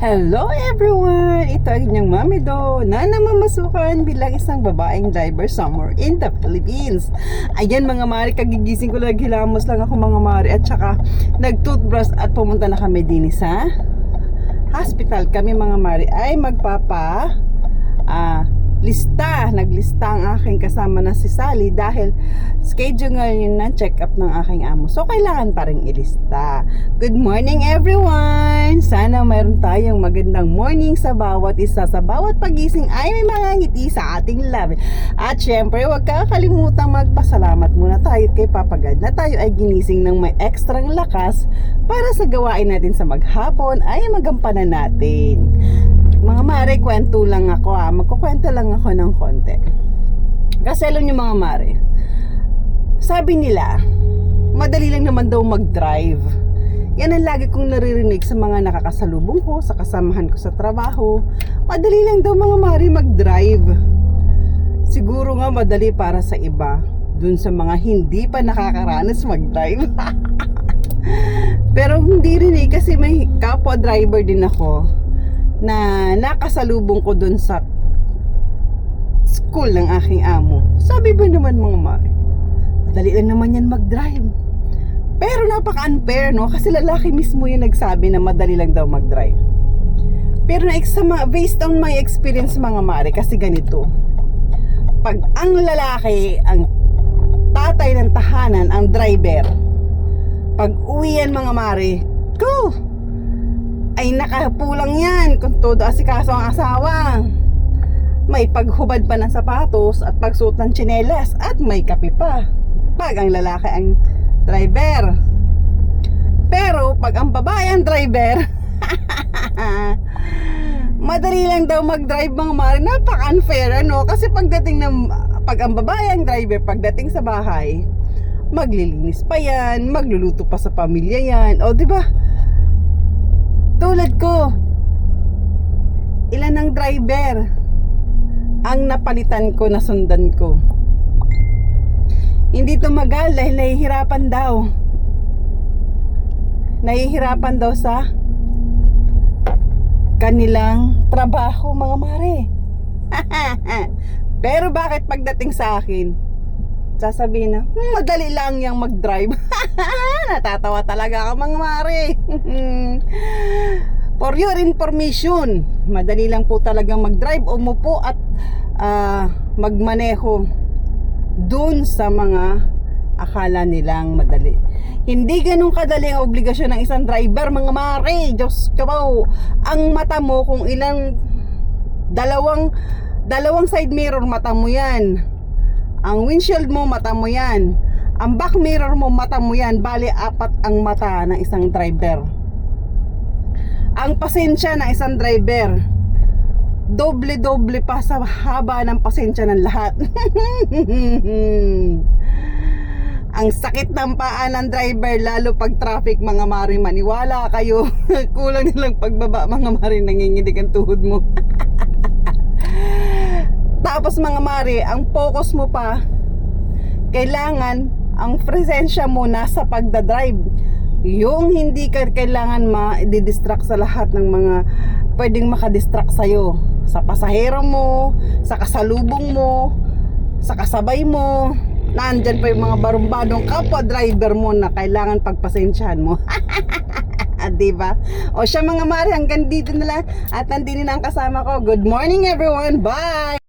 Hello everyone! Ito ang inyong Mami Do na namamasukan bilang isang babaeng driver somewhere in the Philippines. Ayan mga mari, kagigising ko lang, hilamos lang ako mga mari, at saka nag-toothbrush at pumunta na kami din sa hospital. Kami mga mari ay naglista ang aking kasama na si Sally dahil schedule ngayon ng check-up ng aking amo. So, kailangan pa rin ilista. Good morning everyone! Sana mayroon tayong magandang morning sa bawat isa. Sa bawat pagising ay may mga ngiti sa ating love. At syempre, huwag kakalimutan magpasalamat muna tayo kay Papa God na tayo ay ginising ng may ekstrang lakas para sa gawain natin sa maghapon ay magampanan natin. Mga mare, kwento lang ako magkukwento lang ako ng konti. Kasi alam nyo mga mare, sabi nila, madali lang naman daw mag-drive. Yan ang lagi kong naririnig sa mga nakakasalubong ko, sa kasamahan ko sa trabaho. Madali lang daw mga mare mag-drive. Siguro nga madali para sa iba, dun sa mga hindi pa nakakaranas mag-drive. Pero hindi rin kasi may kapwa driver din ako na nakasalubong ko dun sa school ng aking amo. Sabi ba naman mga mare, madali lang naman yan mag-drive. Pero napaka-unfair, no? Kasi lalaki mismo yung nagsabi na madali lang daw mag-drive. Pero based on my experience mga mare, kasi ganito, pag ang lalaki, ang tatay ng tahanan, ang driver, pag uwi yan mga mare, go! Ay nakapulang yan kung todo asikaso ang asawa. May paghubad pa ng sapatos at pagsuot ng tsinelas at may kape pa pag ang lalaki ang driver. Pero pag ang babae ang driver, madali lang daw mag-drive mga mare. Napaka-unfair, ano? Kasi pag ang babae ang driver, pagdating sa bahay, maglilinis pa yan, magluluto pa sa pamilya yan. O diba? Tulad ko, ilan ang driver ang napalitan ko, nasundan ko. Hindi tumagal dahil nahihirapan daw. Nahihirapan daw sa kanilang trabaho mga mare. Pero bakit pagdating sa akin, sasabihin na, madali lang yung mag-drive. Natatawa talaga ako mga mare. For your information, madali lang po talagang mag-drive, umupo at magmaneho dun sa mga akala nilang madali. Hindi ganun kadali ang obligasyon ng isang driver mga mare. Diyos ko po, ang mata mo kung ilang dalawang side mirror mata mo yan. Ang windshield mo, mata mo yan. Ang back mirror mo, mata mo yan. Bali, 4 ang mata ng isang driver. Ang pasensya ng isang driver, doble-doble pa sa haba ng pasensya ng lahat. Ang sakit ng paa ng driver, lalo pag traffic mga mari, maniwala kayo. Kulang nilang pagbaba mga mari, nanginginig ang tuhod mo. Tapos mga mari, ang focus mo pa, kailangan ang presensya mo nasa pagdadrive. Yung hindi ka kailangan ma-distract sa lahat ng mga pwedeng makadistract sa'yo. Sa pasahero mo, sa kasalubong mo, sa kasabay mo. Nandyan pa yung mga barumbadong kapwa driver mo na kailangan pagpasensyahan mo. Diba? O siya mga mari, hanggang dito na lang. At nandito na ang kasama ko. Good morning everyone. Bye!